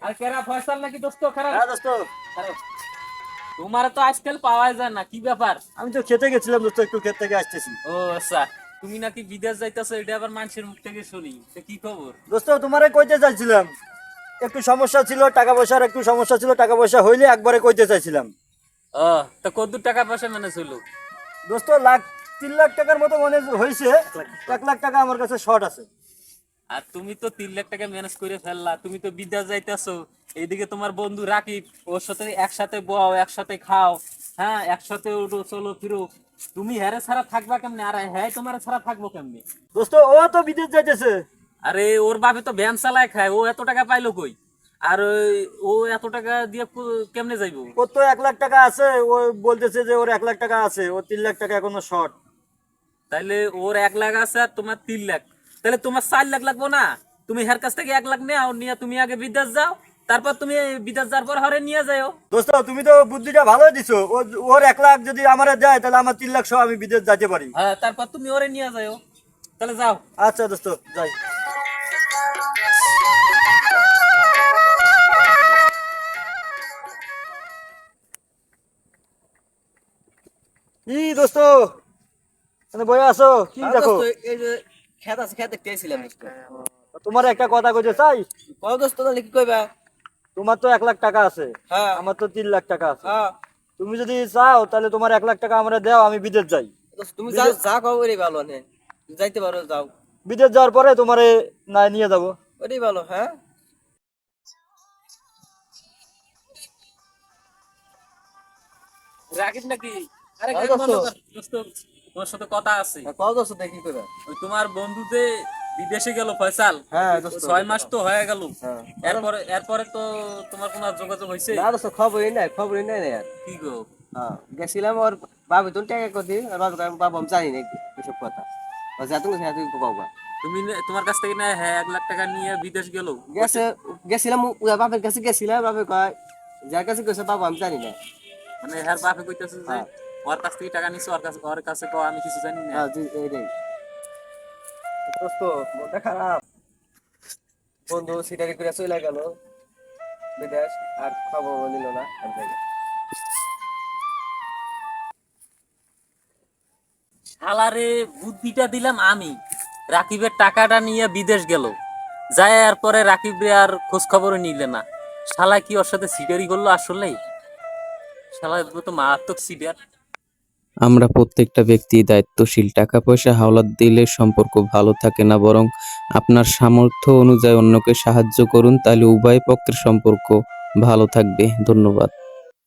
আর কেরা ফয়সাল নাকি দোস্ত? খারাপ হ্যাঁ দোস্ত, খারাপ। তোমার তো আজকাল পাওয়া যায় না, কি ব্যাপার? আমি তো খেতে গেছিলাম দোস্ত, একটু ক্ষেত থেকে আসতেছি। ও আচ্ছা, তুমি নাকি বিদেশ যাইতেছো, এটা আবার মানুষের মুখ থেকে শুনি, তো কি খবর? দোস্ত তোমারে কইতে চাইছিলাম, একটু সমস্যা ছিল, টাকা পয়সার একটু সমস্যা ছিল, টাকা পয়সা হইলে একবারে কইতে চাইছিলাম। ও, তো কত টাকা পয়সা মানে ছিল? দোস্ত 3 লাখ টাকার মতো মনে হয়েছে। 1 লাখ টাকা আমার কাছে শর্ট আছে। আর তুমি তো 3 লাখ টাকা ম্যানেজ করে ফেললা, তুমি তো বিদেশ যাইতেছো। এইদিকে তোমার বন্ধু রাকিব, ওর সাথে একসাথে বও, একসাথে খাও, হ্যাঁ একসাথে উঠো চলো ফিরো। তুমি হ্যারে ছাড়া থাকবা কেমনে, আর হ্যাঁ তোমার ছাড়া থাকবো কেমনে? দোস্ত ও তো বিদেশ যাইতেছে। আরে ওর বাপে তো ভ্যান চালায় খায়, ও এত টাকা পাইলো কই? আর ও এত টাকা দিয়ে কেমনে যাইবো? ওর তো 1 লাখ টাকা আছে, ও বলতেছে যে ওর 1 লাখ টাকা আছে, ওর 3 লাখ টাকা এখনো শর্ট। তাইলে ওর 1 লাখ আছে আর তোমার 3 লাখ, তাহলে তোমার 4 লাখ লাগবো না? তুমি হের কাছ থেকে 1 লাখ নেও, নিয়ে তুমি আগে বিদেশ যাও, তারপর তুমি বিদেশ যাওয়ার পর হরে নিয়ে যাও। দোস্ত তুমি তো বুদ্ধিটা ভালোই দিছো, ওর 1 লাখ যদি আমারে দেয় তাহলে আমার 3 লাখ সহ আমি বিদেশ যেতে পারি। হ্যাঁ, তারপর তুমি ওরে নিয়ে যাও, তাহলে যাও। আচ্ছা দোস্ত, যাই। কি দোস্ত, মানে বয়ে আছো কি দেখো? এই যে খেত আছে, খেত দেখতে আইছিলাম দোস্ত। তোমার একটা কথা কইতে চাই। কও দোস্ত, তাহলে কি কইবা? তোমার তো 1 লাখ টাকা আছে, হ্যাঁ আমার তো 3 লাখ টাকা আছে। হ্যাঁ তুমি যদি চাও তাহলে তোমার 1 লাখ টাকা আমরা দাও, আমি বিদেশ যাই। দোস্ত, তুমি যা যা কও ওরই ভালো, নে যাইতে পারো, যাও। বিদেশ যাওয়ার পরে তোমারে না নিয়ে যাবো। ওরই ভালো। হ্যাঁ রাকিব নাকি? আরে হ্যাঁ গান দোস্ত। বন্ধ কর, দোস্ত তোমার সাথে কথা আছে। কও দোস্ত, দেখি কইবা। ওই তোমার বন্ধু যে বিদেশে গেল ফয়সাল, হ্যাঁ দোস্ত। 6 মাস তো হয়ে গেল। হ্যাঁ এরপরে এরপরে তো তোমার কোনো আর যোগাযোগ হয়েছে? না দোস্ত, খবরই নাই না আর। কি গো? হ্যাঁ গেছিলাম, ওর বাবু তো টাকা কদি, আর বাবু আমি জানি না এসব কথা। ও যা তুমি কওবা। তুমি তোমার কাছ থেকে না হ্যাঁ 1 লাখ টাকা নিয়ে বিদেশ গেল? গেছিলাম ওর বাপের কাছে, গেছিলাম, বাপে কয় যার কাছে গেছে বাবু আমি জানি না। মানে হ্যাঁ বাপে কইতেছে যে হ্যাঁ ওর কাছ থেকে টাকা নিছো, ওর কাছে কও আমি কিছু জানি না। হ্যাঁ এইটাই দোস্ত, মনটা খারাপ। বন্ধু সিটারি করে চলে গেল বিদেশ, আর খবর নিল না আর জায়গা। শালারে বুদ্ধিটা দিলাম আমি, রাকিবের টাকাটা নিয়ে বিদেশ গেল, যায় আর পরে রাকিব আর খোঁজ খবরও নিলে না। শালা কি ওর সাথে সিটারি করলো আসলেই? শালা তো মারাত্মক সিটার। আমরা প্রত্যেকটা ব্যক্তি দায়িত্বশীল। টাকা পয়সা হাওলাত দিলে সম্পর্ক ভালো থাকে না, বরং আপনার সামর্থ্য অনুযায়ী অন্যকে সাহায্য করুন, তাহলে উভয় পক্ষের সম্পর্ক ভালো থাকবে। ধন্যবাদ।